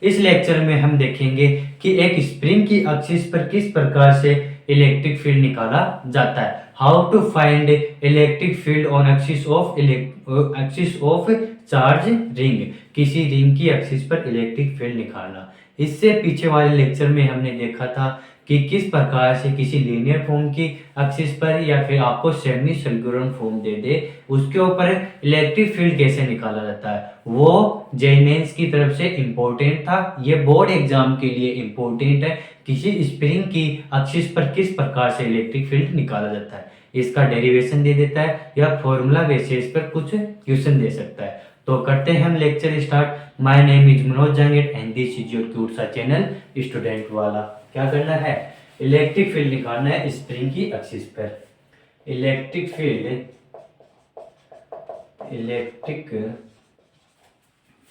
इस लेक्चर में हम देखेंगे कि एक स्प्रिंग की एक्सिस पर किस प्रकार से इलेक्ट्रिक फील्ड निकाला जाता है। How to find electric field on axis of charge ring. किसी रिंग की एक्सिस पर इलेक्ट्रिक फील्ड निकालना। इससे पीछे वाले लेक्चर में हमने देखा था कि किस प्रकार से किसी लीनियर फॉर्म की एक्सिस पर या फिर आपको सेमी सर्कुलर फॉर्म दे दे उसके ऊपर इलेक्ट्रिक फील्ड कैसे निकाला जाता है। वो जेमेंस की तरफ से इम्पोर्टेंट था, ये बोर्ड एग्जाम के लिए इम्पोर्टेंट है। किसी स्प्रिंग की एक्सिस पर किस प्रकार से इलेक्ट्रिक फील्ड निकाला जाता है, इसका डेरिवेशन दे देता है या फॉर्मूला बेसिस पर कुछ क्वेश्चन दे सकता है। तो करते हैं हम lecture start. My name is Manoj Jangid and this is your cute सा चैनल स्टूडेंट वाला। क्या करना है, इलेक्ट्रिक फील्ड निकालना है स्प्रिंग की एक्सिस पर। Electric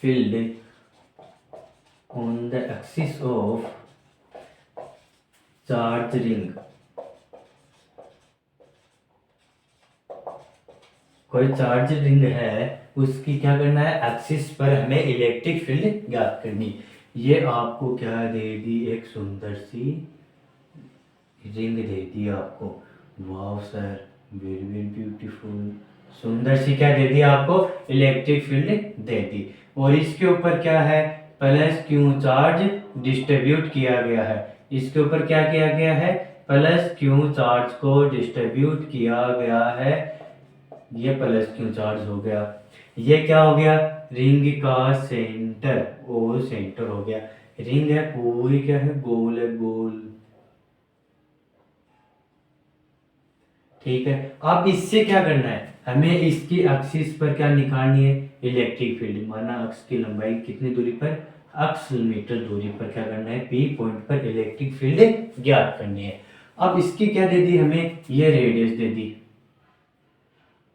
field on the axis of charge ring. कोई चार्ज रिंग है, उसकी क्या करना है, एक्सिस पर हमें इलेक्ट्रिक फील्ड ज्ञात करनी। ये आपको क्या दे दी, एक सुंदर सी रिंग दे दी आपको। वाह सर, वेरी वेरी ब्यूटीफुल। सुंदर सी क्या दे दी आपको, इलेक्ट्रिक फील्ड दे दी। और इसके ऊपर क्या है, प्लस क्यू चार्ज डिस्ट्रीब्यूट किया गया है। इसके ऊपर क्या किया गया है, प्लस क्यू चार्ज को डिस्ट्रीब्यूट किया गया है। ये प्लस क्यू चार्ज हो गया। ये क्या हो गया, रिंग का सेंटर, ओ सेंटर हो गया। रिंग है पूरी क्या है, गोल है, गोल। ठीक है, अब इससे क्या करना है, हमें इसकी एक्सिस पर क्या निकालनी है, इलेक्ट्रिक फील्ड। माना अक्ष की लंबाई कितनी दूरी पर, अक्ष मीटर दूरी पर क्या करना है, पी पॉइंट पर इलेक्ट्रिक फील्ड ज्ञात करनी है। अब इसकी क्या दे दी हमें, ये रेडियस दे दी।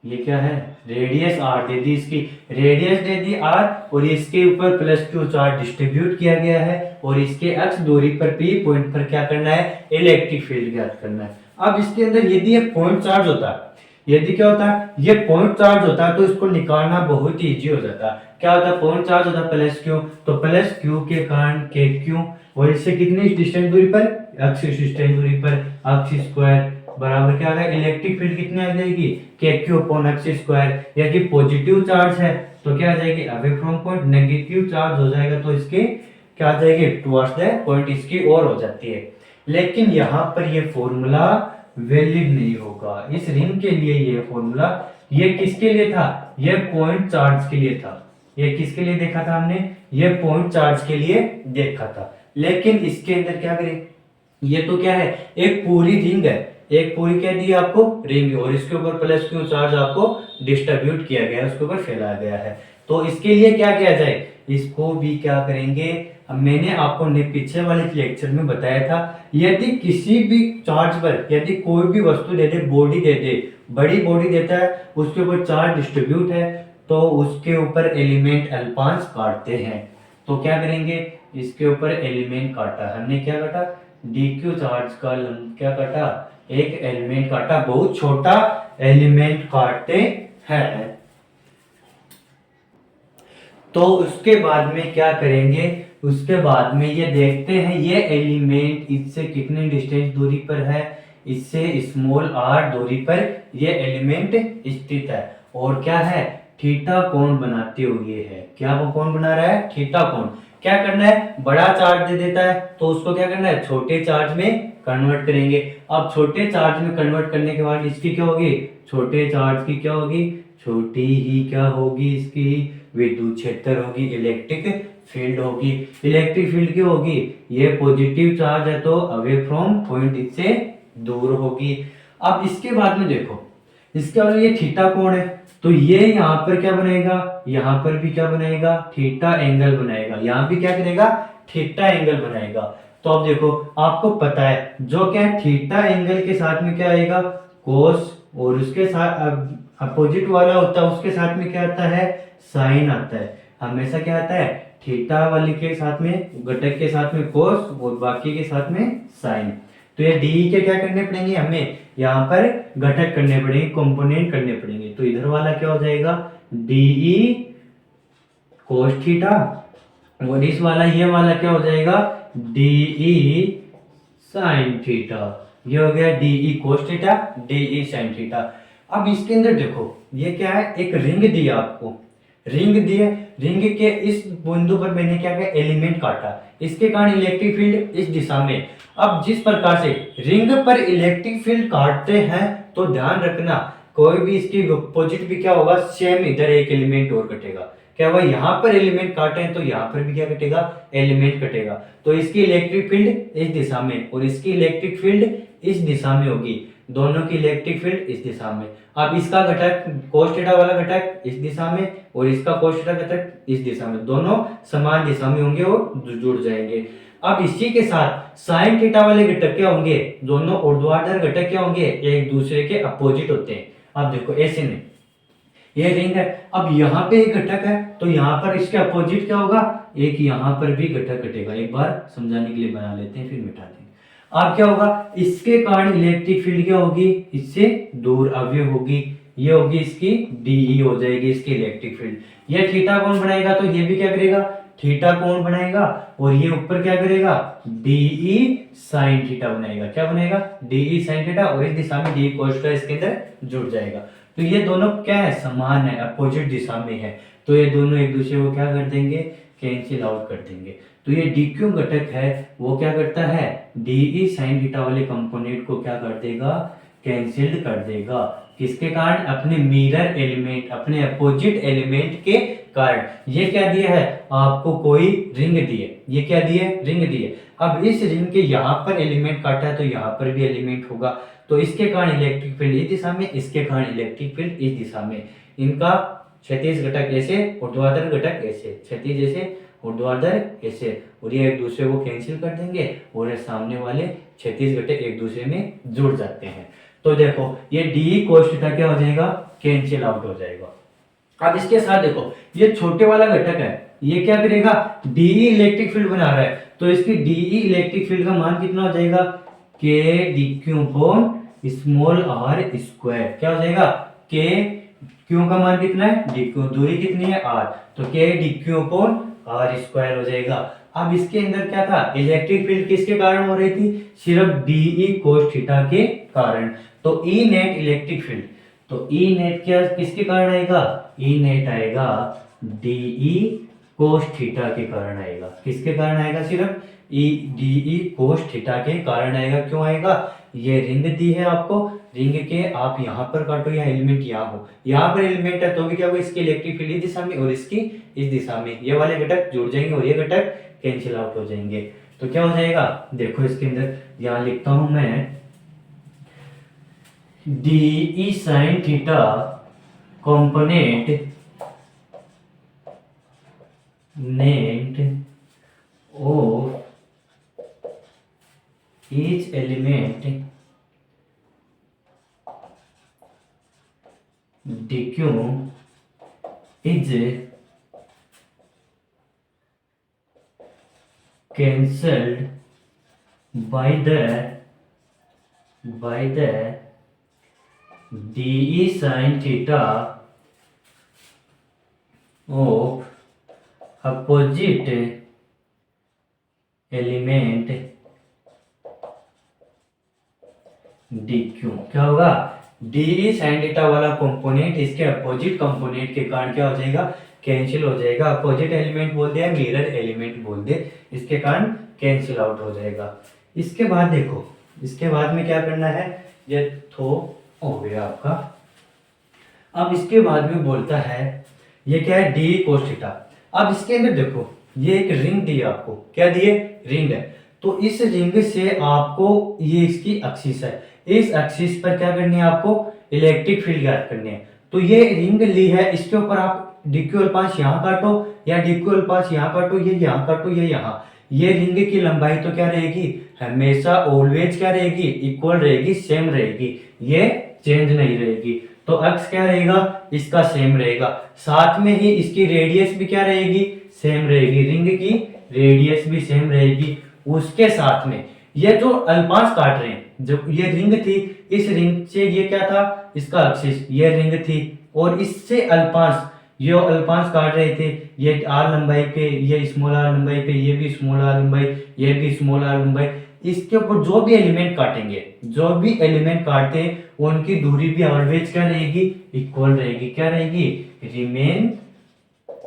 ये क्या है, रेडियस आर दे दी, इसकी रेडियस दे दी आर, और इसके ऊपर प्लस क्यू चार्ज डिस्ट्रीब्यूट किया गया है, और इसके एक्स दूरी पर पी पॉइंट पर क्या करना है, इलेक्ट्रिक फील्ड ज्ञात करना है। अब इसके अंदर यदि ये पॉइंट चार्ज होता है, यदि क्या होता है, ये पॉइंट चार्ज होता है तो इसको निकालना बहुत ही इजी हो जाता है। क्या होता है, पॉइंट चार्ज होता है प्लस क्यू, तो प्लस क्यू के कारण के क्यू, और इससे कितनी डिस्टेंस दूरी पर, एक्स डिस्टेंस दूरी पर, एक्स स्क्वायर बराबर क्या आएगा, इलेक्ट्रिक फील्ड कितनी आ जाएगी, के क्यू अपॉन एक्स स्क्वायर। यदि पॉजिटिव चार्ज है तो क्या आ जाएगी, away from point. Negative charge हो जाएगा तो इसके क्या आ जाएगी, टुवर्ड्स द पॉइंट, इसकी ओर हो जाती है। लेकिन यहाँ पर ये फॉर्मूला वैलिड नहीं होगा इस रिंग के लिए। ये फॉर्मूला ये किसके लिए था, ये पॉइंट चार्ज के लिए था। ये किसके लिए देखा था हमने, ये पॉइंट चार्ज के लिए देखा था। लेकिन इसके अंदर क्या करें, ये तो क्या है, एक पूरी रिंग है, एक पूरी क्या दी आपको, रिंग, और इसके ऊपर प्लस क्यू चार्ज आपको डिस्ट्रीब्यूट किया गया है, उसके ऊपर फैलाया गया है। तो इसके लिए क्या किया जाए, इसको भी क्या करेंगे, मैंने आपको पीछे वाले लेक्चर में बताया था, यदि किसी भी चार्ज पर यदि कोई भी वस्तु दे दे, बॉडी दे दे, बड़ी बॉडी देता है, उसके ऊपर चार्ज डिस्ट्रीब्यूट है, तो उसके ऊपर एलिमेंट अल्पांश काटते हैं। तो क्या करेंगे, इसके ऊपर एलिमेंट काटा, हमने क्या काटा, dq चार्ज का क्या काटा, एक एलिमेंट काटा, बहुत छोटा एलिमेंट काटते हैं। तो उसके बाद में क्या करेंगे, उसके बाद में ये देखते हैं ये एलिमेंट इससे कितनी डिस्टेंस दूरी पर है, इससे स्मॉल r दूरी पर ये एलिमेंट स्थित है, और क्या है, थीटा कोण बनाते हुए है। क्या वो कोण बना रहा है, थीटा कोण। क्या करना है, बड़ा चार्ज दे देता है तो उसको क्या करना है, छोटे चार्ज में कन्वर्ट करेंगे। अब छोटे चार्ज में कन्वर्ट करने के बाद इसकी क्या होगी, छोटे चार्ज की क्या होगी, छोटी ही क्या होगी, इसकी विद्युत क्षेत्र होगी, इलेक्ट्रिक फील्ड होगी। इलेक्ट्रिक फील्ड की होगी, ये पॉजिटिव चार्ज है तो अवे फ्रॉम पॉइंट इससे दूर होगी। अब इसके बाद में देखो, इसके बाद ये थीटा कोण है, तो ये यहाँ पर क्या बनेगा, यहाँ पर भी क्या बनाएगा, थीटा एंगल बनाएगा, यहाँ भी क्या करेगा, थीटा एंगल बनाएगा। तो अब देखो, आपको पता है जो क्या है, थीटा एंगल के साथ में क्या आएगा, कोस, और उसके साथ अपोजिट वाला होता है उसके साथ में क्या आता है, साइन आता है। हमेशा क्या आता है, थीटा वाले के साथ में, घटक के साथ में कोस, और बाकी के साथ में साइन। तो ये डी के क्या करने पड़ेंगे, हमें यहाँ पर घटक करने पड़ेंगे, कंपोनेंट करने पड़ेंगे। तो इधर वाला क्या हो जाएगा, डीई कोस थीटा, और इस वाला ये वाला क्या हो जाएगा, डी ई साइन थीटा। ये हो गया D E cos theta, D E sine theta. अब इसके अंदर देखो ये क्या है, एक रिंग दिया आपको, रिंग दिए, रिंग के इस बिंदु पर मैंने क्या किया, एलिमेंट काटा, इसके कारण इलेक्ट्रिक फील्ड इस दिशा में। अब जिस प्रकार से रिंग पर इलेक्ट्रिक फील्ड काटते हैं तो ध्यान रखना कोई भी इसकी अपोजिट भी क्या होगा, सेम इधर एक एलिमेंट और कटेगा। क्या हुआ, यहाँ पर एलिमेंट काटे हैं तो यहाँ पर भी क्या कटेगा, एलिमेंट कटेगा। तो इसकी इलेक्ट्रिक फील्ड इस दिशा में और इसकी इलेक्ट्रिक फील्ड इस दिशा में होगी, दोनों की इलेक्ट्रिक फील्ड इस दिशा में। अब इसका घटक cos थीटा वाला घटक इस दिशा में और इसका cos थीटा घटक इस दिशा में, दोनों समान दिशा में होंगे और जुड़ जाएंगे। अब इसी के साथ साइन थीटा वाले घटक क्या होंगे, दोनों ऊर्ध्वाधर घटक क्या होंगे, एक दूसरे के अपोजिट होते हैं। अब देखो ऐसे में ये रिंग है, अब यहाँ पे एक घटक है तो यहाँ पर इसके अपोजिट क्या होगा, एक यहाँ पर भी घटक घटेगा। एक बार समझाने के लिए बना लेते हैं फिर मिटा देंगे। अब क्या होगा, इसके कारण इलेक्ट्रिक फील्ड क्या होगी, इससे दूर अवयव होगी, ये होगी इसकी डीई हो जाएगी इसकी इलेक्ट्रिक फील्ड। ये थीटा कौन बनाएगा, तो ये भी क्या करेगा, थीटा कौन बनाएगा, और ये ऊपर क्या करेगा, डीई साइन थीटा बनाएगा। क्या बनाएगा, डीई साइन थीटा, और इस दिशा में डी कोस थीटा इसके अंदर जुड़ जाएगा। तो ये दोनों क्या है, समान है, अपोजिट दिशा में है, तो ये दोनों एक दूसरे को क्या कर देंगे, कैंसिल आउट कर देंगे। तो ये डी क्यू घटक है वो क्या करता है, डीई साइन थीटा वाले कंपोनेंट को क्या कर देगा, कैंसिल कर देगा। किसके कारण, अपने मिरर एलिमेंट, अपने अपोजिट एलिमेंट के कारण। ये क्या दिया है आपको, कोई रिंग दिए, ये क्या दिए, रिंग दिए। अब इस रिंग के यहाँ पर एलिमेंट काटा है तो यहाँ पर भी एलिमेंट होगा, तो इसके कारण इलेक्ट्रिक फील्ड इस दिशा में, इसके कारण इलेक्ट्रिक फील्ड इस दिशा में। इनका क्षैतिज घटक ऐसे, ऊर्ध्वाधर घटक ऐसे, क्षैतिज ऐसे, ऊर्ध्वाधर ऐसे, और ये एक दूसरे को कैंसिल कर देंगे और ये सामने वाले क्षैतिज घटक एक दूसरे में जुड़ जाते हैं। तो देखो ये डी कोस थीटा क्या हो जाएगा, कैंसिल आउट हो जाएगा। अब इसके साथ देखो ये छोटे वाला घटक है, ये क्या करेगा, डीई इलेक्ट्रिक फील्ड बना रहा है, तो इसकी डीई इलेक्ट्रिक फील्ड का मान कितना हो जाएगा, K D Q upon small R square. क्या हो जाएगा, के क्यू का मान कितना है, डी क्यू, दूरी कितनी है आर, तो K D Q upon R square हो जाएगा। अब इसके अंदर क्या था, इलेक्ट्रिक फील्ड किसके कारण हो रही थी, सिर्फ डीई कोस थीटा के कारण। तो ई नेट इलेक्ट्रिक फील्ड, तो ई नेट क्या किसके कारण आएगा, ई नेट आएगा डीई कोस थीटा के कारण आएगा। किसके कारण आएगा, सिर्फ ई डीई कोस थीटा के कारण आएगा। क्यों आएगा, ये रिंग दी है आपको, रिंग के आप यहाँ पर काटो या एलिमेंट यहाँ हो, यहाँ पर एलिमेंट है तो भी क्या होगा, इसकी इलेक्ट्रिक फील्ड इस दिशा में और इसकी इस दिशा में, ये वाले घटक जुड़ जाएंगे और ये घटक कैंसिल आउट हो जाएंगे। तो क्या हो जाएगा, देखो इसके अंदर यहाँ लिखता हूं मैं, DE sine theta component named of each element dq is cancelled by the dE sin theta of opposite element dq। क्या होगा, डी साइन थीटा वाला कंपोनेंट इसके अपोजिट कंपोनेंट के कारण क्या हो जाएगा, कैंसिल हो जाएगा। अपोजिट एलिमेंट बोल दिया, मिरर एलिमेंट बोल दे, इसके कारण कैंसिल आउट हो जाएगा। इसके बाद देखो, इसके बाद में क्या करना है, ये थो हो गया आपका। अब इसके बाद में बोलता है ये क्या है, डी कोस थीटा। अब इसके अंदर देखो ये एक रिंग दी आपको, क्या दिए, रिंग है, तो इस रिंग से आपको ये इसकी एक्सिस है, इस एक्सिस पर क्या करनी है आपको, इलेक्ट्रिक फील्ड ज्ञात करनी है। तो ये रिंग ली है, इसके ऊपर आप डिक्यू अल्पांश यहाँ काटो या डिक्यू अल्पांश यहाँ काटो, ये यहाँ काटो, ये यहाँ। ये रिंग की लंबाई तो क्या रहेगी, हमेशा ऑलवेज क्या रहेगी, इक्वल रहेगी, सेम रहेगी, ये चेंज नहीं रहेगी। तो अक्स क्या रहेगा, इसका सेम रहेगा, साथ में ही इसकी रेडियस भी क्या रहेगी, सेम रहेगी, रिंग की रेडियस भी सेम रहेगी। उसके साथ में ये जो अल्पांश काट रहे हैं, जब ये रिंग थी, इस रिंग से ये क्या था, इसका एक्सिस, ये रिंग थी, और इससे अल्पांश ये अल्पांश काट रहे थे, ये आर लंबाई पे, ये स्मॉल आर लंबाई पे, ये भी स्मॉल आर लंबाई, ये भी स्मॉल आर लंबाई, इसके ऊपर जो भी एलिमेंट काटेंगे, जो भी एलिमेंट काटते हैं उनकी दूरी भी ऑलवेज क्या रहेगी, इक्वल रहेगी। क्या रहेगी,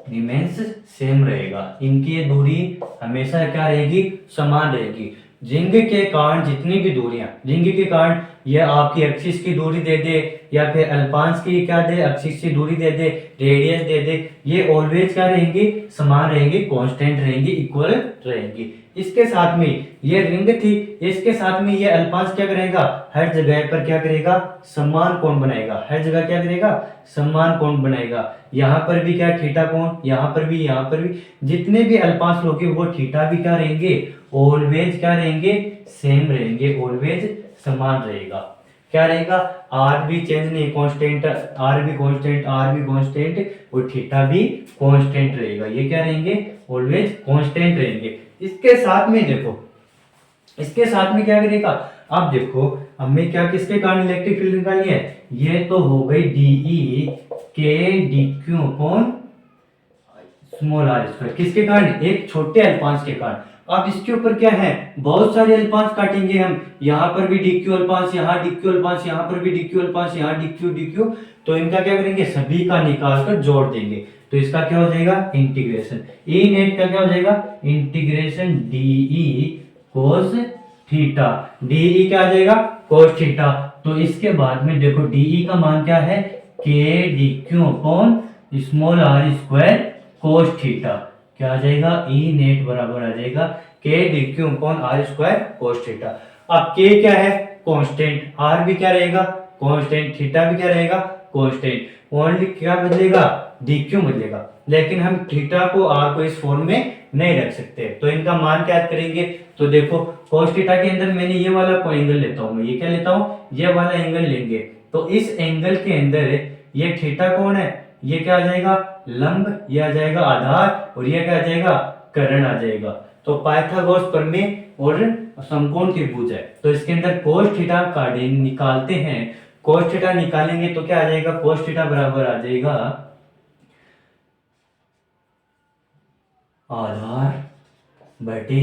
रिमेन्स सेम रहेगा। इनकी ये दूरी हमेशा क्या रहेगी, समान रहेगी। रिंग के कारण जितनी भी दूरियां, रिंग के कारण ये आपकी एक्सिस की दूरी दे दे या फिर अल्पांश की क्या दे, एक्सिस की दूरी दे दे, रेडियस दे दे, ये ऑलवेज क्या रहेंगी, समान रहेंगी, कांस्टेंट रहेंगी, इक्वल रहेंगी। इसके साथ में ये रिंग थी, इसके साथ में ये अल्पांश क्या करेगा, हर जगह पर क्या करेगा, समान कोण बनाएगा। हर जगह क्या करेगा, समान कोण बनाएगा। यहाँ पर भी क्या, थीटा कोण, यहाँ पर भी, यहाँ पर भी, जितने भी अल्पांश होंगे वो थीटा भी क्या रहेंगे, ऑलवेज क्या रहेंगे, सेम रहेंगे, ऑलवेज समान रहेगा। क्या रहेगा, आर भी चेंज नहीं, कांस्टेंट, आर भी कांस्टेंट, आर भी कांस्टेंट और थीटा भी कांस्टेंट रहेगा। ये क्या रहेंगे, ऑलवेज कांस्टेंट रहेंगे। इसके साथ में देखो, इसके साथ में क्या करेगा, अब देखो हमें क्या, किसके कारण इलेक्ट्रिक फील्ड निकालनी है, ये तो हो गई DE K D Q upon small R square. किसके कारण, एक छोटे अल्पांश के कारण। अब इसके ऊपर क्या है, बहुत सारे अल्पांश काटेंगे हम, यहाँ पर भी डीक्यू अल्पांश, यहाँ डीक्यू अल्पांश, यहाँ पर भी डीक्यू अल्पांश, यहाँ डीक्यू डीक्यू, तो इनका क्या करेंगे, सभी का निकाल कर जोड़ देंगे। तो इसका क्या हो जाएगा, इंटीग्रेशन। ई नेट का क्या हो जाएगा, integration DE cos theta. DE क्या आ जाएगा, कोस थीटा। तो इसके बाद में देखो डीई का मान क्या है, K D Q upon small R square cos theta. क्या आ जाएगा, ई नेट बराबर आ जाएगा K D Q upon R square cos theta. अब के क्या है, कांस्टेंट, आर भी क्या रहेगा, कांस्टेंट, थीटा भी क्या रहेगा, कांस्टेंट। ओनली क्या बदलेगा, डी क्यू बदलेगा। लेकिन हम थीटा को, आर को इस फॉर्म में नहीं रख सकते, तो इनका मान क्या करेंगे। तो देखो कोस थीटा के अंदर मैंने ये वाला को एंगल लेता हूं, मैं ये क्या लेता हूं, ये वाला एंगल लेंगे। तो इस एंगल के अंदर ये थीटा कौन है, ये क्या आ जाएगा, लंब, ये आ जाएगा आधार, और ये क्या आ जाएगा, कर्ण आ जाएगा। तो पाइथागोरस प्रमेय और समकोण त्रिभुज है, तो इसके अंदर कोस थीटा का निकालते हैं। कोस थीटा निकालेंगे तो क्या आ जाएगा, कोस थीटा बराबर आ जाएगा आधार बटे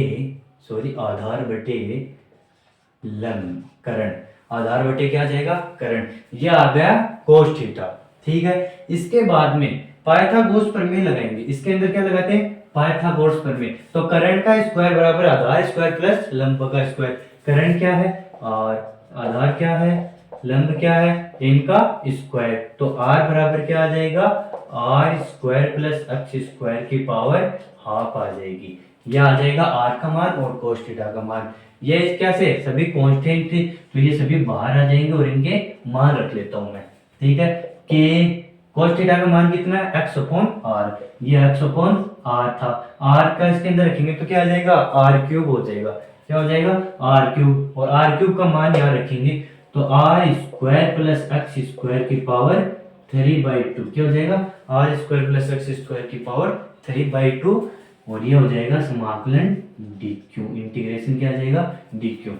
लंब, कर्ण। आधार बटे क्या आ जाएगा, कर्ण। ये आ गया कोस थीटा। ठीक है, इसके बाद में पाइथागोरस प्रमेय लगाएंगे। इसके अंदर क्या लगाते हैं, पाइथागोरस प्रमेय। तो कर्ण का स्क्वायर बराबर आधार स्क्वायर प्लस लंब का स्क्वायर। कर्ण क्या है, और आधार क्या है, लंब क्या है, इनका स्क्वायर। तो आर बराबर क्या आ जाएगा, R square plus X square की पावर हाफ आ जाएगी। यह आ जाएगा आर का मान और कोस थीटा का मान। ये कैसे, सभी कांस्टेंट थे तो ये सभी बाहर आ जाएंगे और इनके मान रख लेता हूं मैं। ठीक है, के कोस थीटा का मान कितना है, एक्स अपॉन आर। ये एक्स अपॉन आर था, आर का इसके अंदर रखेंगे तो क्या आ जाएगा, आर क्यूब हो जाएगा। क्या हो जाएगा, आर क्यूब। और आर क्यूब का मान यहाँ रखेंगे तो R square plus X square की पावर 3/2। क्या हो जाएगा, R square plus X square की पावर 3/2। और ये हो जाएगा समाकलन डी क्यू, इंटीग्रेशन क्या आ जाएगा, डी क्यू।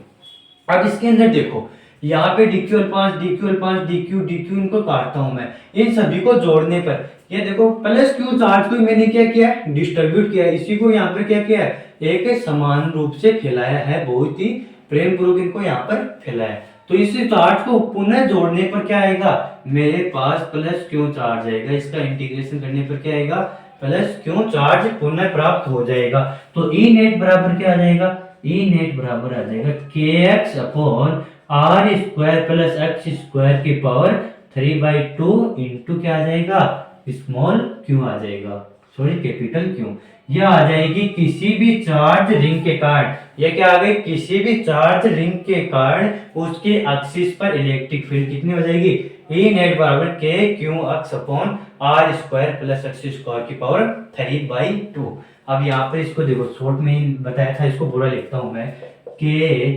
अब इसके अंदर देखो, यहाँ पे डी क्यू अल्पांश, डी क्यू अल्पांश, डी क्यू डी क्यू, इनको काटता हूं मैं। इन सभी को जोड़ने पर ये देखो प्लस क्यू चार्ज को मैंने क्या किया है, डिस्ट्रीब्यूट किया है। इसी को यहाँ पर क्या किया है, एक समान रूप से फैलाया है, बहुत ही प्रेम पूर्वक इनको यहाँ पर फैलाया है। तो इस चार्ज को पुनः जोड़ने पर क्या आएगा, मेरे पास प्लस क्यू चार्ज आएगा। इसका इंटीग्रेशन करने पर क्या आएगा, प्लस क्यू चार्ज पुनः प्राप्त हो जाएगा। तो ई नेट बराबर क्या आ जाएगा, ई नेट बराबर आ जाएगा K X upon R square plus X square की पावर 3/2 इंटू क्या आ जाएगा, स्मॉल क्यू आ जाएगा, सॉरी कैपिटल क्यू। यह आ जाएगी किसी भी चार्ज रिंग के कारण। यह क्या आ गई, किसी भी चार्ज रिंग के कारण उसके एक्सिस पर इलेक्ट्रिक फील्ड कितनी हो जाएगी, ई नेट बराबर K Q X upon R square plus X square की पावर 3/2। अब यहाँ पर इसको देखो, शॉर्ट में ही बताया था, इसको पूरा लिखता हूं मैं, के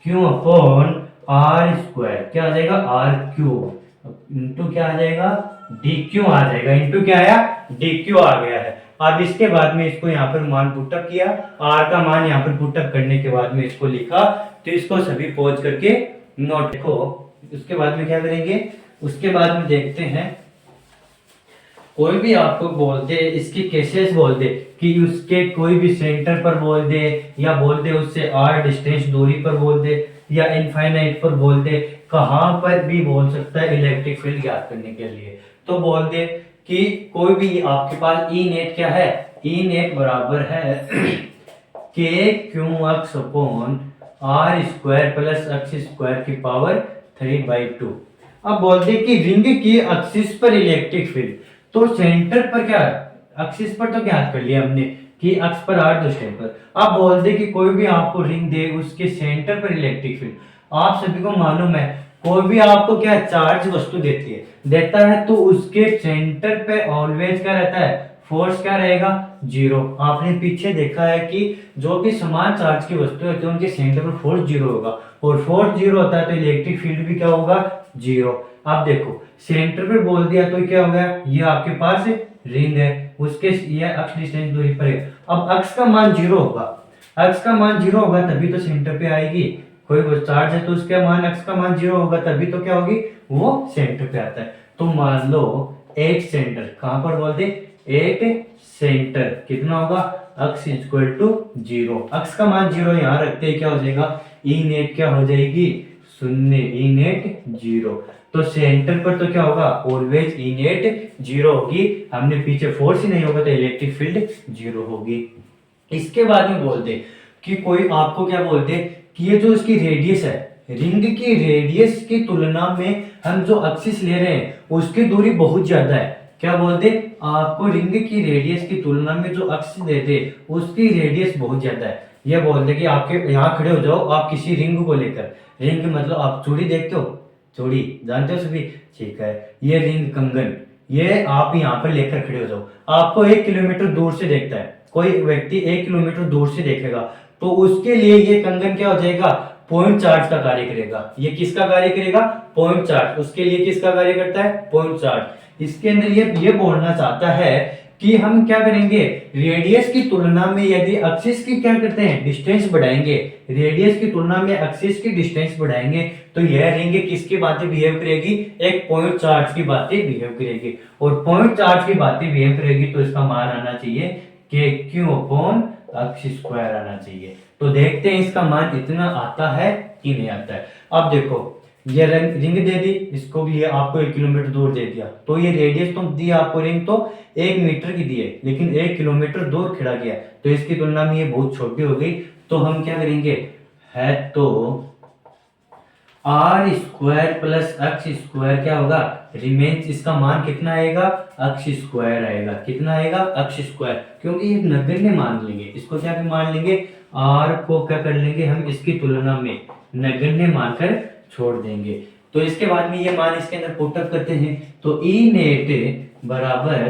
क्यू अपॉन आर स्क्वायर क्या आ जाएगा, आर क्यूब इंटू क्या आ जाएगा, डी क्यू आ जाएगा। इंटू क्या आया, डी क्यू आ गया है। अब इसके बाद में इसको यहाँ पर मान पुटअप किया, आर का मान यहाँ पर पुटअप करने के बाद में इसको लिखा। तो इसको सभी पॉज करके नोट रखो। उसके बाद में क्या करेंगे, उसके बाद में देखते हैं कोई भी आपको बोल दे, इसकी केसेस बोल दे कि उसके कोई भी सेंटर पर बोल दे, या बोल दे उससे आर डिस्टेंस दूरी पर बोल दे, या इनफाइनाइट पर बोल दे, कहां पर भी बोल सकता है इलेक्ट्रिक फील्ड ज्ञात करने के लिए। तो बोल दे कि कोई भी आपके पास ई नेट क्या है, ई नेट बराबर है K Q X upon R square plus X square की पावर 3/2। अब बोलते कि रिंग की एक्सिस पर इलेक्ट्रिक फील्ड, तो सेंटर पर क्या, एक्सिस पर तो ज्ञात कर लिया हमने कि अक्ष पर आर डिस्टेंस पर। अब बोलते कि कोई भी आपको रिंग दे, उसके सेंटर पर इलेक्ट्रिक फील्ड, आप सभी को मालूम है कोई भी आपको क्या चार्ज वस्तु देता है तो उसके सेंटर पे ऑलवेज क्या रहता है, फोर्स क्या रहेगा, जीरो। आपने पीछे देखा है कि जो भी समान चार्ज की वस्तु होती है उनके सेंटर पर फोर्स जीरो होगा, और फोर्स जीरो होता है तो इलेक्ट्रिक फील्ड भी क्या होगा, जीरो। आप देखो सेंटर पे बोल दिया तो क्या हो गया, ये आपके पास रिंग है, उसके ये अक्ष डिस्टेंस दूरी पर है। अब अक्ष का मान जीरो होगा, अक्ष का मान जीरो होगा तभी तो सेंटर पे आएगी। कोई चार्ज है तो उसका मान, अक्ष का मान जीरो होगा तभी तो क्या होगी, वो सेंटर पे आता है। तो मान लो एक सेंटर कहां पर बोल दे, एक सेंटर कितना होगा, अक्ष इक्वल टू जीरो, अक्ष का मान जीरो यहां रखते हैं, क्या हो जाएगा, ई नेट क्या हो जाएगी, शून्य, ई नेट जीरो। तो सेंटर पर तो क्या होगा, ऑलवेज ई नेट जीरो होगी, हमने पीछे फोर्स ही नहीं होगा तो इलेक्ट्रिक फील्ड जीरो होगी। इसके बाद में बोलते कि कोई आपको क्या बोलते कि ये जो इसकी रेडियस है, रिंग की रेडियस की तुलना में हम जो एक्सिस ले रहे हैं उसकी दूरी बहुत ज्यादा है। क्या बोलते, आपको रिंग की रेडियस की तुलना में जो एक्सिस देते उसकी रेडियस बहुत ज्यादा है। ये बोलते कि आपके यहाँ खड़े हो जाओ आप किसी रिंग को लेकर, रिंग मतलब आप चूड़ी देखते हो, चूड़ी जानते हो सभी, ठीक है, ये रिंग कंगन, ये आप यहाँ पर लेकर खड़े हो जाओ, आपको 1 किलोमीटर दूर से देखता है कोई व्यक्ति, 1 किलोमीटर दूर से देखेगा तो उसके लिए ये कंगन क्या हो जाएगा, पॉइंट चार्ज का कार्य करेगा। ये किसका कार्य करेगा, पॉइंट चार्ज, उसके लिए किसका कार्य करता है, पॉइंट चार्ज। इसके अंदर ये बोलना चाहता है कि हम क्या करेंगे, रेडियस की तुलना में यदि एक्सिस की क्या करते हैं, डिस्टेंस बढ़ाएंगे, रेडियस की तुलना में एक्सिस की डिस्टेंस बढ़ाएंगे तो यह रिंग किसकी बातें बिहेव करेगी, एक पॉइंट चार्ज की बातें बिहेव करेगी, और पॉइंट चार्ज की बातें बिहेव करेगी तो इसका मान आना चाहिए के क्यू अपॉन एक्स स्क्वायर आना चाहिए। तो देखते हैं इसका मान इतना आता है कि नहीं आता है। अब देखो ये रिंग दे दी, इसको भी आपको 1 किलोमीटर दूर दे दिया, तो ये रेडियस तो दी आपको रिंग तो 1 मीटर की दी है, लेकिन 1 किलोमीटर दूर खड़ा गया तो इसकी तुलना में ये बहुत छोटी हो गई। तो हम क्या करेंगे, है तो R square plus X square क्या होगा, रिमेन्स, इसका मान कितना आएगा, एक्स स्क्वायर आएगा, कितना आएगा, एक्स स्क्वायर, क्योंकि ये नगण्य मान लेंगे, इसको क्या मान लेंगे, आर को क्या कर लेंगे हम इसकी तुलना में नगण्य मानकर छोड़ देंगे। तो इसके बाद में ये मान इसके अंदर पुटअप करते हैं, तो ई नेट बराबर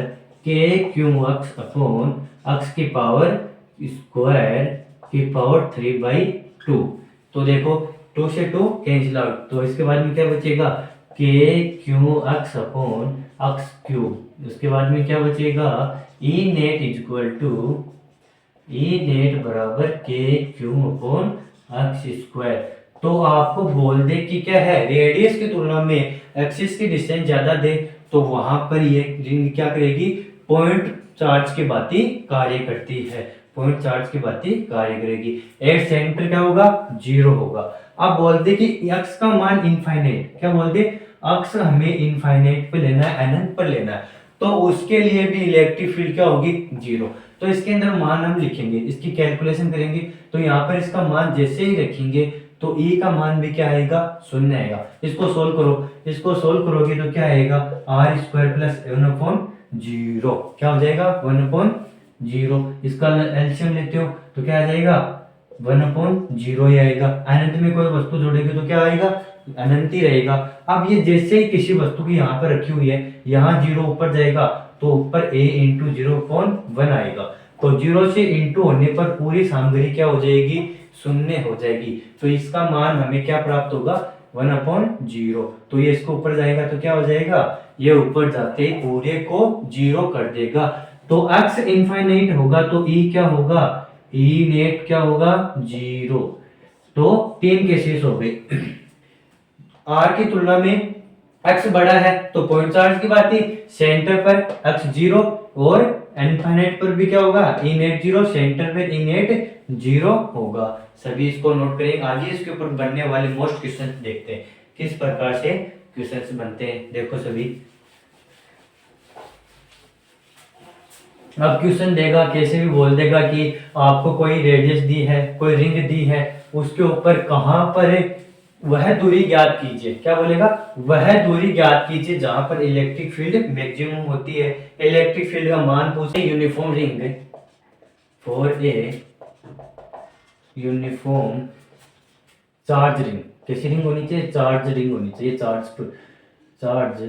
K Q X upon x की पावर स्क्वायर की पावर 3/2। तो देखो 2 से 2 कैंसिल आउट, तो इसके बाद में क्या बचेगा, K Q X upon X cube, उसके बाद में क्या बचेगा, E net equal to E net बराबर K Q upon X square. तो आपको बोल दे कि क्या है, रेडियस की तुलना में एक्सिस की डिस्टेंस ज्यादा दे तो वहां पर ये रिंग क्या करेगी, पॉइंट चार्ज की बाती कार्य करती है, पॉइंट चार्ज की बाती कार्य करेगी। एट सेंटर क्या होगा, जीरो होगा। अब बोलते कि एक्स का मान इनफाइनाइट, क्या बोलते, एक्स हमें इनफाइनाइट पे लेना है, अनंत पर लेना है, तो उसके लिए भी इलेक्ट्रिक फील्ड क्या होगी, जीरो। तो इसके अंदर मान हम लिखेंगे, इसकी कैलकुलेशन करेंगे, तो यहाँ पर इसका मान जैसे ही रखेंगे तो ई का मान भी क्या आएगा, शून्य आएगा। इसको सोल्व करो, इसको सोल्व करोगे तो क्या आएगा, आर स्क्वायर प्लस 1/0, क्या हो जाएगा, 1/0। इसका एलसीएम लेते हो तो क्या आ जाएगा, 1/0 ही आएगा। अनंत में कोई वस्तु जोड़ेगी तो क्या आएगा, अनंत ही रहेगा। अब ये जैसे ही किसी वस्तु की यहाँ पर रखी हुई है, यहाँ जीरो ऊपर जाएगा तो ऊपर a इंटू 0.1 आएगा, तो 0 से इंटू होने पर पूरी सामग्री क्या हो जाएगी, शून्य हो जाएगी। तो इसका मान हमें क्या प्राप्त होगा, 1/0। तो ये इसको ऊपर जाएगा तो क्या हो जाएगा, ये ऊपर जाते ही पूरे को जीरो कर देगा। तो x इनफाइनाइट होगा तो e क्या होगा, ई नेट क्या होगा, जीरो। तो 3 केसेस हो गए, आर की तुलना में एक्स बड़ा है तो पॉइंट चार्ज की बात थी, सेंटर पर एक्स जीरो, और इनफाइनाइट पर भी क्या होगा, ई नेट जीरो, सेंटर पर ई नेट जीरो होगा। सभी इसको नोट करेंगे। आगे इसके ऊपर बनने वाले मोस्ट क्वेश्चन देखते हैं किस प्रकार से क्वेश्चन बनते हैं। देखो सभी, अब क्वेश्चन देगा, कैसे भी बोल देगा कि आपको कोई रेडियस दी है, कोई रिंग दी है, उसके ऊपर कहां पर वह दूरी ज्ञात कीजिए। क्या बोलेगा, वह दूरी ज्ञात कीजिए जहां पर इलेक्ट्रिक फील्ड मैक्सिमम होती है। इलेक्ट्रिक फील्ड का मान पूछे, uniform ring for a uniform charge ring. कैसी रिंग होनी चाहिए, चार्ज रिंग होनी चाहिए, चार्ज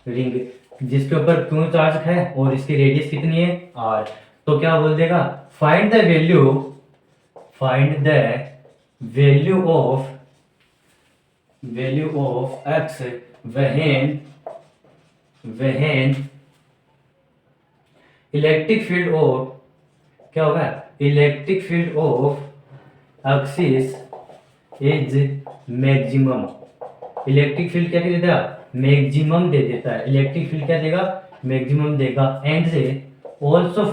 रिंग, जिसके ऊपर क्यों चार्ज है और इसकी रेडियस कितनी है, आर। तो क्या बोल देगा, find the value of x when electric field of, क्या होगा, electric field of axis is maximum. Electric field क्या देता है, मैक्सिमम दे देता है। इलेक्ट्रिक फील्ड क्या देगा, मैक्सिमम देगा। एंड से also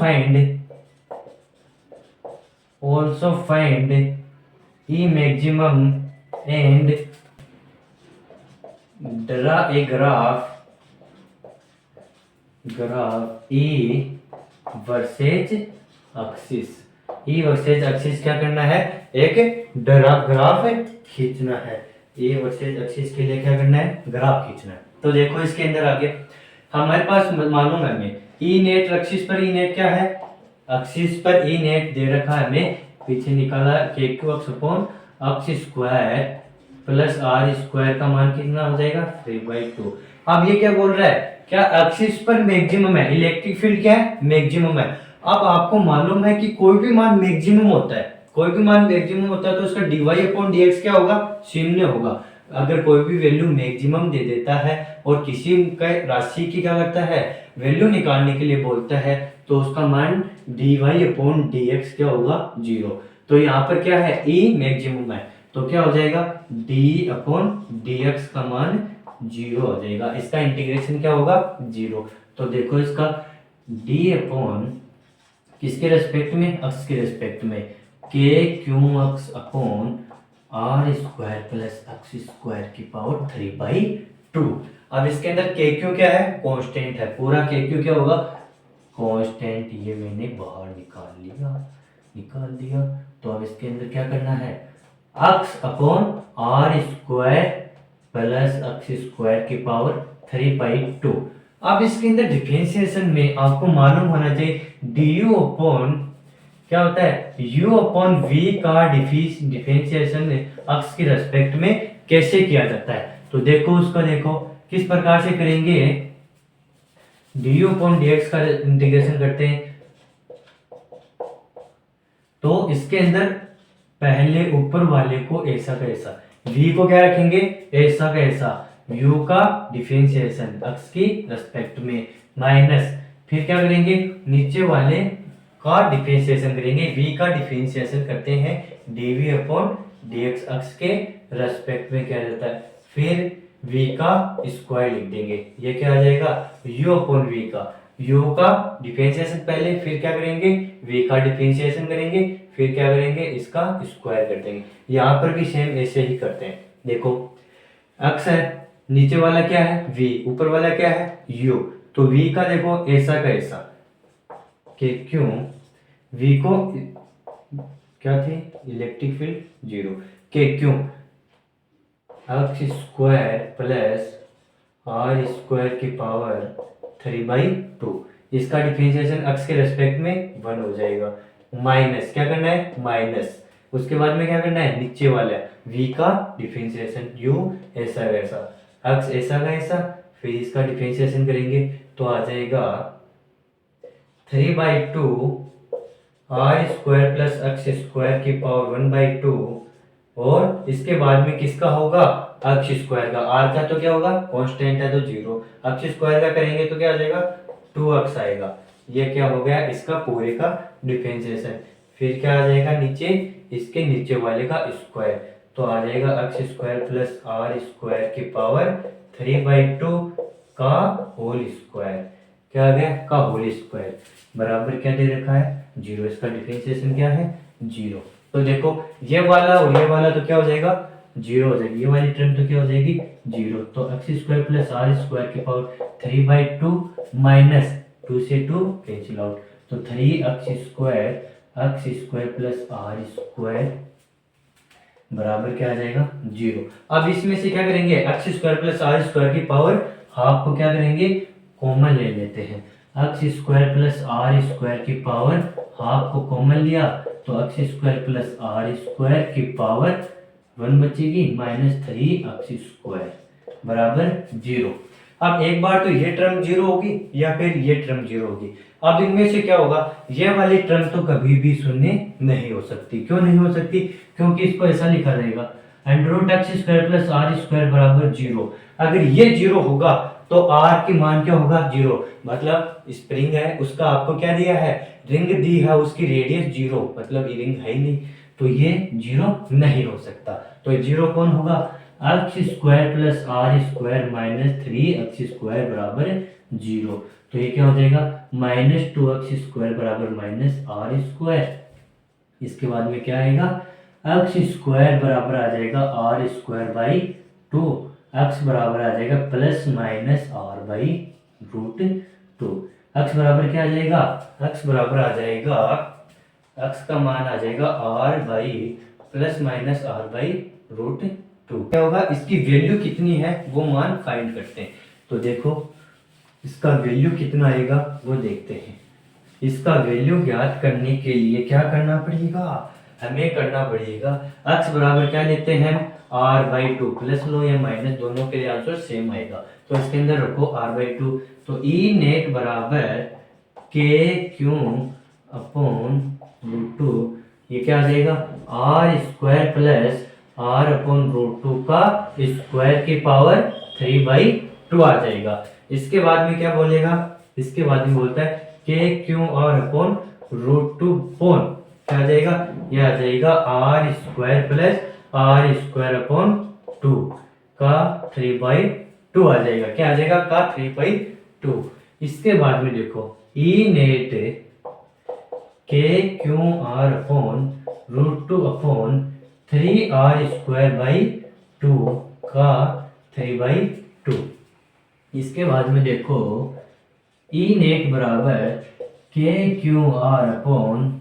find E maximum and draw a graph E versus axis. E versus axis क्या करना है, एक ग्राफ खींचना है। ए वर्सेज एक्सिस के लिए क्या करना है, ग्राफ खींचना है। तो देखो इसके अंदर आगे हमारे पास मालूम है हमें ई नेट, एक्सिस पर ई नेट क्या है, एक्सिस पर ई नेट दे रखा है हमें, पीछे निकाला K Q X upon X square plus R square का मान कितना हो जाएगा, 3/2। अब ये क्या बोल रहा है, क्या एक्सिस पर मैक्सिमम है, इलेक्ट्रिक फील्ड क्या है, मैक्सिमम है। अब आपको मालूम है कि कोई भी मान मैक्सिमम होता है, कोई भी मान मैक्सिमम होता है तो उसका dy अपॉन dx क्या होगा, शून्य होगा। अगर कोई भी वैल्यू मैक्सिमम दे देता है और किसी का राशि की क्या करता है, वैल्यू निकालने के लिए बोलता है, तो उसका मान dy अपॉन dx क्या होगा, 0। तो यहाँ पर क्या है, e मैक्सिमम है, तो क्या हो जाएगा, d अपॉन dx का मान 0 हो जाएगा। इसका इंटीग्रेशन क्या होगा, 0। तो देखो इसका d अपॉन किसके रेस्पेक्ट में, एक्स के रेस्पेक्ट में, K Q X upon R square plus X square की पावर 3/2। अब इसके अंदर के क्यू क्या है, कांस्टेंट है, पूरा के क्यू क्या होगा, कांस्टेंट। ये मैंने बाहर निकाल दिया। तो अब इसके अंदर क्या करना है, X upon R square plus X square की पावर 3/2। अब इसके अंदर डिफरेंशिएशन में आपको मालूम होना चाहिए du अपॉन क्या होता है, u अपॉन v का डिफरेंशिएशन एक्स के रेस्पेक्ट में कैसे किया जाता है। तो देखो उसका, देखो किस प्रकार से करेंगे, du अपॉन dx का इंटीग्रेशन करते हैं। तो इसके अंदर पहले ऊपर वाले को ऐसा का ऐसा, v को क्या रखेंगे, ऐसा का ऐसा, u का डिफरेंशिएशन x की रेस्पेक्ट में माइनस, फिर क्या करेंगे, नीचे वाले का डिफरेंशिएशन करेंगे, v का डिफरेंशिएशन करते हैं dv अपॉन dx, x के रेस्पेक्ट में क्या रहता है, फिर v का स्क्वायर लिख देंगे। ये क्या आ जाएगा, u अपॉन v का, u का डिफरेंशिएशन पहले, फिर क्या करेंगे, v का डिफरेंशिएशन करेंगे, फिर क्या करेंगे, इसका स्क्वायर कर देंगे। यहाँ पर भी सेम ऐसे ही करते हैं। देखो x है, नीचे वाला क्या है v, ऊपर वाला क्या है u, तो v का देखो ऐसा का ऐसा, कि क्यों v को क्या थे, electric field 0, K Q X square plus R square की पावर 3/2, इसका डिफरेंशिएशन x के रेस्पेक्ट में 1 हो जाएगा। माइनस क्या करना है, माइनस, उसके बाद में क्या करना है, नीचे वाला v का डिफरेंशिएशन u ऐसा वैसा, x ऐसा का ऐसा, फिर इसका डिफरेंशिएशन करेंगे तो आ जाएगा 3/2 R square plus X square की पावर 1/2, और इसके बाद में किसका होगा, एक्स स्क्वायर का, आर का तो क्या होगा, कांस्टेंट है तो 0, एक्स स्क्वायर का करेंगे तो क्या आ जाएगा, 2x आएगा। ये क्या हो गया, इसका पूरे का डिफरेंशिएशन। फिर क्या आ जाएगा नीचे, इसके नीचे वाले का स्क्वायर, तो आ जाएगा X square plus R square की पावर 3/2 का होल स्क्वायर, क्या आ गया का होल स्क्वायर बराबर क्या दे रखा है 0। इसका डिफरेंशिएशन क्या है 0। तो देखो ये वाला और ये वाला तो क्या हो जाएगा 0 हो जाएगी, ये वाली टर्म तो क्या हो जाएगी 0। तो X square plus R square की पावर 3/2 माइनस 2 से 2 कैंसिल आउट, तो 3x square plus R square बराबर क्या आ जाएगा 0। अब इसमें से क्या करेंगे X square plus R square की पावर हाफ को क्या करेंगे कॉमन ले लेते हैं। X square plus R square की पावर हाफ को कॉमन लिया तो X square plus R square की पावर 1 बचेगी माइनस 3x स्क्वायर बराबर 0। अब एक बार तो ये टर्म 0 होगी या फिर ये टर्म 0 होगी। अब इनमें से क्या होगा ये वाली टर्म तो कभी भी शून्य नहीं हो सकती। क्यों नहीं हो सकती, क्योंकि इसको ऐसा लिखा रहेगा under root X square plus R square बराबर 0। अगर ये 0 होगा तो आर की मान क्या होगा 0, मतलब स्प्रिंग है उसका आपको क्या दिया है रिंग दी है, उसकी रेडियस 0, मतलब ये रिंग है ही नहीं, तो ये 0 नहीं हो सकता। तो 0 कौन होगा X square plus R square minus 3x square बराबर 0। तो ये क्या हो जाएगा माइनस 2x स्क्वायर बराबर माइनस आर स्क्वायर। इसके बाद में क्या आएगा एक्स स्क्वायर बराबर आ जाएगा आर स्क्वायर बाई 2, एक्स बराबर आ जाएगा plus minus R by root 2। X बराबर क्या आ जाएगा एक्स बराबर आ जाएगा एक्स का मान आ जाएगा R by plus minus R by root 2। क्या होगा इसकी वैल्यू कितनी है वो मान फाइंड करते हैं। तो देखो इसका वैल्यू कितना आएगा वो देखते हैं। इसका वैल्यू ज्ञात करने के लिए क्या करना पड़ेगा हमें करना पड़ेगा x बराबर क्या लेते हैं r/2, प्लस लो या माइनस दोनों के लिए आंसर सेम आएगा। तो इसके अंदर रखो r/2, तो e नेट बराबर k क्यू अपॉन रूट 2, ये क्या आ जाएगा R square plus R upon root 2 का स्क्वायर की पावर 3/2 आ जाएगा। इसके बाद में क्या बोलेगा इसके बाद में बोलता है K Q R upon root 2 पोन क्या आ जाएगा ये आ जाएगा R square plus R square upon 2 का 3/2 आ जाएगा। क्या आ जाएगा का 3/2। इसके बाद में देखो E net K Q R upon root 2 upon 3r square by 2 का 3/2। इसके बाद में देखो ई नेट बराबर K Q R upon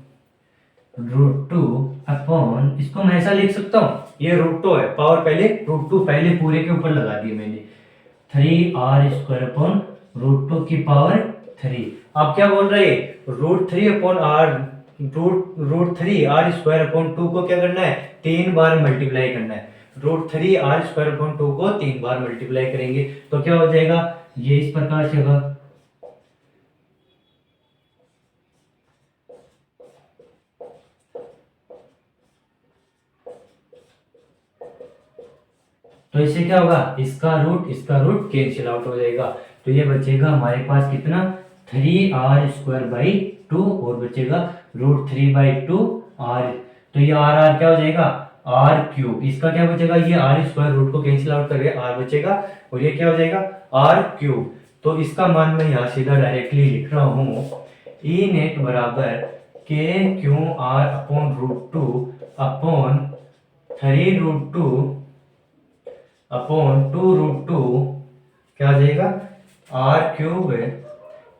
root 2 upon, इसको मैं ऐसा लिख सकता हूँ ये रूट 2 है, पावर पहले रूट 2 पहले पूरे के ऊपर लगा दी मैंने, 3r स्क्वायर अपॉन रूट 2 की पावर 3। अब क्या बोल रहे root 3 upon R root 3 R square upon 2 को क्या करना है 3 बार मल्टीप्लाई करना है। रूट 3 आर स्क्वायर अपॉन 2 को 3 बार मल्टीप्लाई करेंगे तो क्या हो जाएगा ये इस प्रकार से होगा। तो इससे क्या होगा इसका रूट कैंसिल आउट हो जाएगा। तो ये बचेगा हमारे पास कितना 3r स्क्वायर बाई 2 और बचेगा रूट 3/2 r। तो ये r क्या हो जाएगा आर क्यूब, इसका क्या बचेगा ये आर स्क्वायर रूट को कैंसिल आउट करके आर बचेगा और ये क्या हो जाएगा आर क्यूब। तो इसका मान मैं यहाँ सीधा डायरेक्टली लिख रहा हूँ ई नेट बराबर K Q R upon root 2 upon 3 root 2 upon 2 root 2 क्या आ जाएगा आर क्यूब है।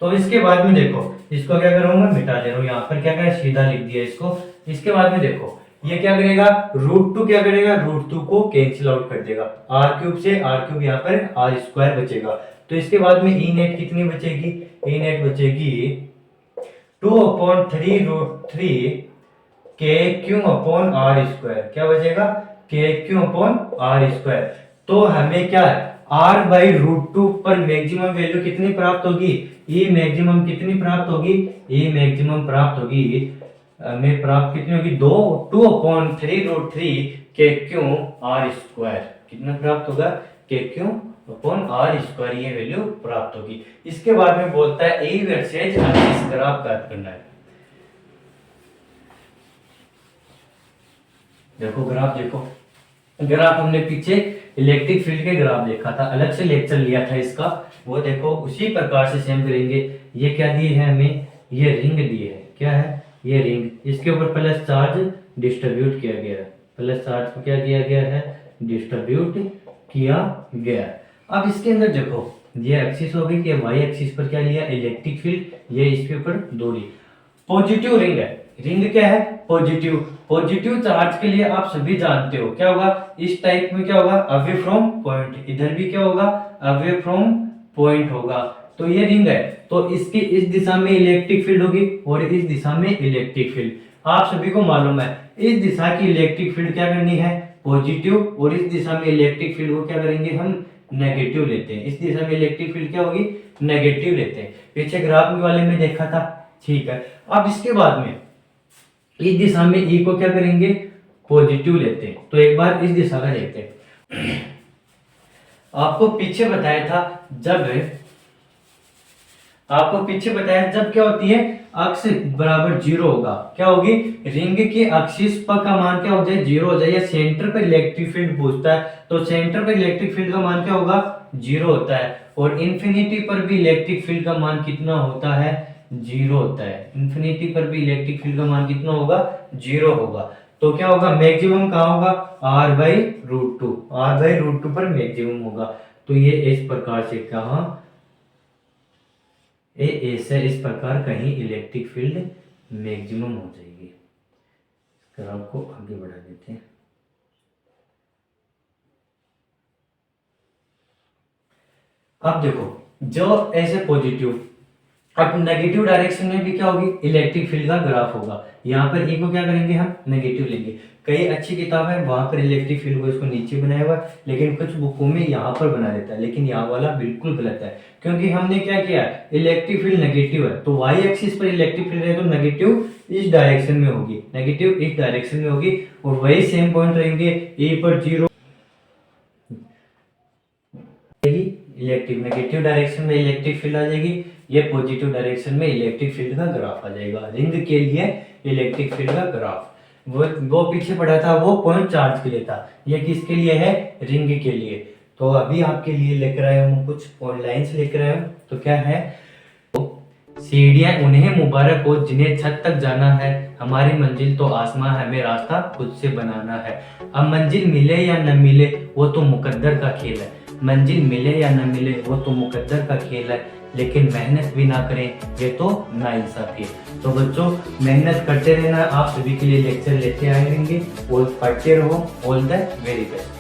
तो इसके बाद में देखो इसको क्या करूंगा मिटा दे रहा हूँ यहाँ पर क्या क्या सीधा लिख दिया इसको। इसके बाद में देखो ये क्या करेगा रूट 2 क्या करेगा रूट 2 को कैंसिल आउट कर देगा, आर क्यूब से आर क्यूब यहाँ पर आर स्क्वायर बचेगा। तो इसके बाद में ई नेट कितनी बचेगी ई नेट बचेगी 2 अपॉन 3 रूट 3 के क्यू अपॉन आर स्क्वायर, क्या बचेगा K Q upon R square. तो हमें क्या है r बाई रूट 2 पर मैक्सिमम वैल्यू कितनी प्राप्त होगी ई मैक्सिमम कितनी प्राप्त होगी ई मैक्सिमम प्राप्त होगी में प्राप्त कितनी होगी 2 अपॉन 3 रूट 3 के क्यू आर स्क्वायर, कितना प्राप्त होगा के क्यू अपॉन आर स्क्वायर ये वैल्यू प्राप्त होगी। इसके बाद में बोलता है ए वर्सेज एक्सिस ग्राफ ज्ञात करना है। देखो ग्राफ देखो ग्राफ हमने पीछे इलेक्ट्रिक फील्ड के ग्राफ देखा था, अलग से लेक्चर लिया था इसका, वो देखो उसी प्रकार से सेम करेंगे। ये क्या दिए है हमें, ये रिंग दिए है, क्या है ये रिंग, इसके ऊपर प्लस चार्ज डिस्ट्रीब्यूट किया गया है, प्लस चार्ज को क्या किया गया है, डिस्ट्रीब्यूट किया गया। अब इसके अंदर देखो ये एक्सिस हो गई, कि वाई एक्सिस पर क्या लिया, इलेक्ट्रिक फील्ड, ये इसके ऊपर दूरी, पॉजिटिव रिंग है, रिंग क्या है, पॉजिटिव। पॉजिटिव चार्ज के लिए आप सभी जानते हो क्या होगा, इस टाइप में क्या होगा, अवे फ्रॉम पॉइंट, इधर भी क्या होगा, अवे फ्रॉम पॉइंट होगा। तो ये रिंग है, तो इसकी इस दिशा में इलेक्ट्रिक फील्ड होगी और इस दिशा में इलेक्ट्रिक फील्ड। आप सभी को मालूम है इस दिशा की इलेक्ट्रिक फील्ड क्या करनी है, पॉजिटिव, और इस दिशा में इलेक्ट्रिक फील्ड को क्या करेंगे हम, नेगेटिव लेते हैं। इस दिशा में इलेक्ट्रिक फील्ड क्या होगी, नेगेटिव लेते हैं, पीछे ग्राफ वाले में देखा था, ठीक है। अब इसके बाद में इस दिशा में ई को क्या करेंगे, पॉजिटिव लेते हैं। तो एक बार इस दिशा का देखते हैं। आपको पीछे बताया था जब क्या होती है, अक्ष बराबर जीरो होगा, क्या होगी, रिंग की एक्सिस पर का मान क्या हो जाए, जीरो हो जाए, या सेंटर पर इलेक्ट्रिक फील्ड पूछता है तो सेंटर पर इलेक्ट्रिक फील्ड का मान क्या होगा, जीरो होता है, और इन्फिनिटी पर भी इलेक्ट्रिक फील्ड का मान कितना होता है, जीरो होता है। इन्फिनिटी पर भी इलेक्ट्रिक फील्ड का मान कितना होगा, जीरो होगा। तो क्या होगा, मैक्सिमम कहाँ होगा, r/√2, r/√2 पर मैक्सिमम होगा। तो ये इस प्रकार से कहा ऐसे इस प्रकार कहीं इलेक्ट्रिक फील्ड मैक्सिमम हो जाएगी। ग्राफ को आगे बढ़ा देते हैं। अब देखो जो ऐसे पॉजिटिव, अब नेगेटिव डायरेक्शन में भी क्या होगी, इलेक्ट्रिक फील्ड का ग्राफ होगा। यहाँ पर ई को क्या करेंगे हम, नेगेटिव लेंगे। कई अच्छी किताब है वहां पर इलेक्ट्रिक फील्ड को इसको नीचे बनाया हुआ है, लेकिन कुछ बुकों में यहाँ पर बना देता है, लेकिन यहाँ वाला बिल्कुल गलत है, क्योंकि हमने क्या किया, इलेक्ट्रिक फील्ड नेगेटिव है, तो वाई एक्सिस पर इलेक्ट्रिक फील्ड है तो नेगेटिव इस डायरेक्शन में होगी, नेगेटिव इस डायरेक्शन में होगी, और वही सेम पॉइंट रहेंगे, ए पर जीरो, इलेक्ट्रिक नेगेटिव डायरेक्शन में इलेक्ट्रिक फील्ड आ जाएगी, ये पॉजिटिव डायरेक्शन में इलेक्ट्रिक फील्ड का ग्राफ आ जाएगा। रिंग के लिए इलेक्ट्रिक फील्ड का ग्राफ, वो पीछे पढ़ा था, वो पॉइंट चार्ज के लिए था, ये किसके लिए है, रिंग के लिए। तो अभी आपके लिए लेकर आया हूँ कुछ पॉइंट लाइंस लेकर आया हूँ। तो क्या है, सीढ़ियां उन्हें मुबारक हो जिन्हें छत तक जाना है, हमारी मंजिल तो आसमां है, हमें रास्ता खुद से बनाना है। अब मंजिल मिले या न मिले वो तो मुकद्दर का खेल है, मंजिल मिले या न मिले वो तो मुकद्दर का खेल है, लेकिन मेहनत भी ना करें ये तो नाइंसाफी है। तो बच्चों मेहनत करते रहना, आप सभी के लिए लेक्चर लेते आएंगे, और पढ़ते रहो। All the very best.